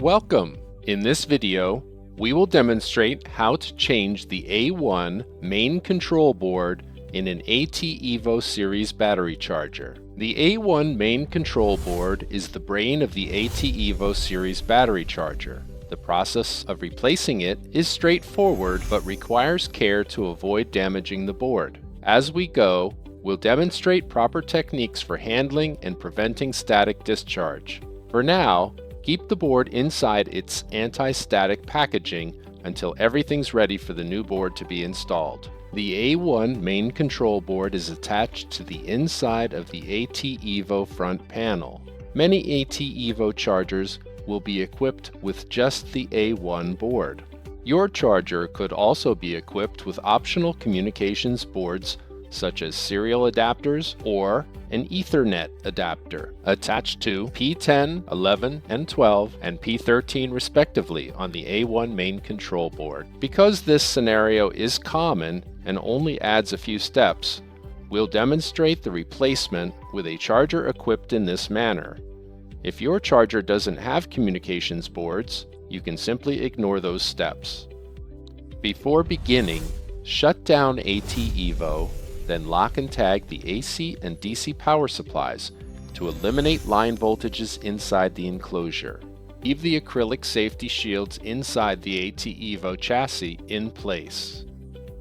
Welcome! In this video, we will demonstrate how to change the A1 main control board in an ATevo series battery charger. The A1 main control board is the brain of the ATevo series battery charger. The process of replacing it is straightforward but requires care to avoid damaging the board. As we go, we'll demonstrate proper techniques for handling and preventing static discharge. For now, keep the board inside its anti-static packaging until everything's ready for the new board to be installed. The A1 main control board is attached to the inside of the ATevo front panel. Many ATevo chargers will be equipped with just the A1 board. Your charger could also be equipped with optional communications boards such as serial adapters or an Ethernet adapter attached to P10, 11, and 12, and P13 respectively on the A1 main control board. Because this scenario is common and only adds a few steps, we'll demonstrate the replacement with a charger equipped in this manner. If your charger doesn't have communications boards, you can simply ignore those steps. Before beginning, shut down ATevo, then lock and tag the AC and DC power supplies to eliminate line voltages inside the enclosure. Leave the acrylic safety shields inside the ATevo chassis in place.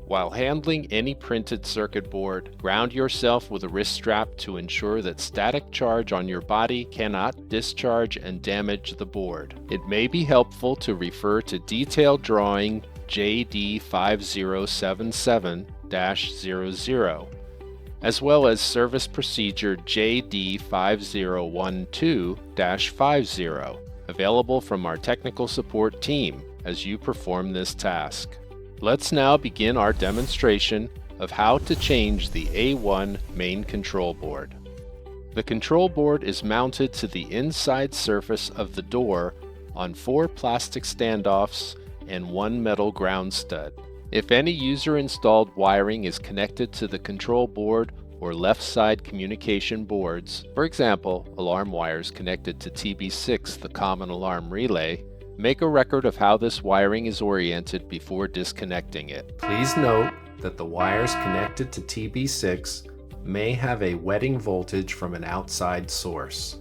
While handling any printed circuit board, ground yourself with a wrist strap to ensure that static charge on your body cannot discharge and damage the board. It may be helpful to refer to detailed drawing JD5077-00, as well as service procedure JD5012-50, available from our technical support team as you perform this task. Let's now begin our demonstration of how to change the A1 main control board. The control board is mounted to the inside surface of the door on 4 plastic standoffs and 1 metal ground stud. If any user-installed wiring is connected to the control board or left side communication boards, for example, alarm wires connected to TB6, the common alarm relay, make a record of how this wiring is oriented before disconnecting it. Please note that the wires connected to TB6 may have a wetting voltage from an outside source.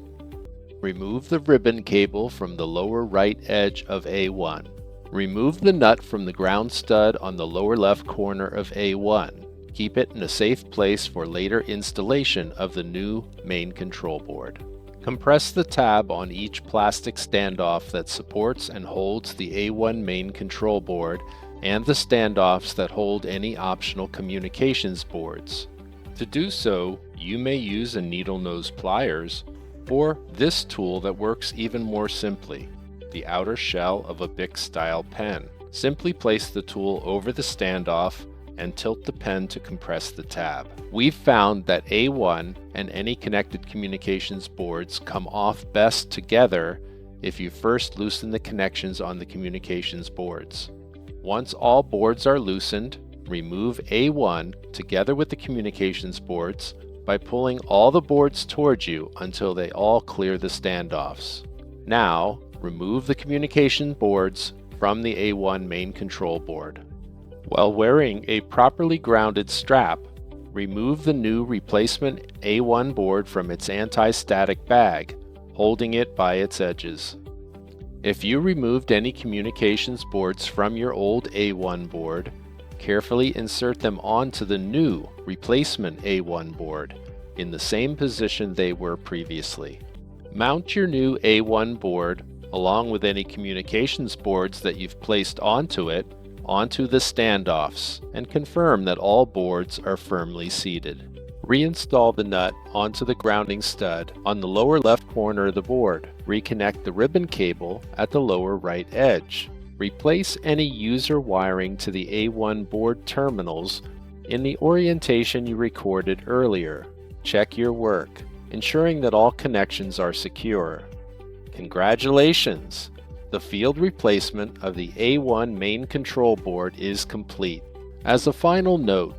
Remove the ribbon cable from the lower right edge of A1. Remove the nut from the ground stud on the lower left corner of A1. Keep it in a safe place for later installation of the new main control board. Compress the tab on each plastic standoff that supports and holds the A1 main control board and the standoffs that hold any optional communications boards. To do so, you may use a needle nose pliers or this tool that works even more simply, the outer shell of a Bic-style pen. Simply place the tool over the standoff and tilt the pen to compress the tab. We've found that A1 and any connected communications boards come off best together if you first loosen the connections on the communications boards. Once all boards are loosened, remove A1 together with the communications boards by pulling all the boards towards you until they all clear the standoffs. Now, remove the communication boards from the A1 main control board. While wearing a properly grounded strap, remove the new replacement A1 board from its anti-static bag, holding it by its edges. If you removed any communications boards from your old A1 board, carefully insert them onto the new replacement A1 board in the same position they were previously. Mount your new A1 board along with any communications boards that you've placed onto it onto the standoffs and confirm that all boards are firmly seated. Reinstall the nut onto the grounding stud on the lower left corner of the board. Reconnect the ribbon cable at the lower right edge. Replace any user wiring to the A1 board terminals in the orientation you recorded earlier. Check your work, ensuring that all connections are secure. Congratulations! The field replacement of the A1 main control board is complete. As a final note,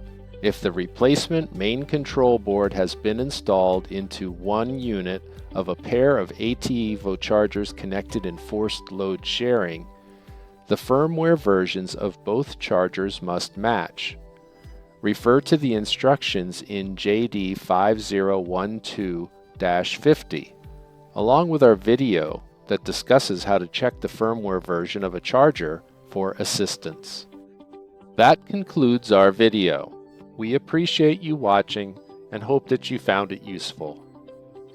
if the replacement main control board has been installed into one unit of a pair of ATevo chargers connected in forced load sharing, the firmware versions of both chargers must match. Refer to the instructions in JD 5012-50, along with our video that discusses how to check the firmware version of a charger for assistance. That concludes our video. We appreciate you watching and hope that you found it useful.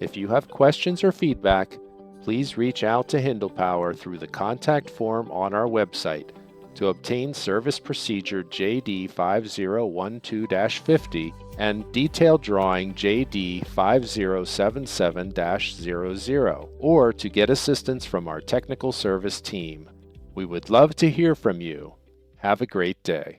If you have questions or feedback, please reach out to HindlePower through the contact form on our website to obtain service procedure JD 5012-50 and detailed drawing JD 5077-00, or to get assistance from our technical service team. We would love to hear from you. Have a great day.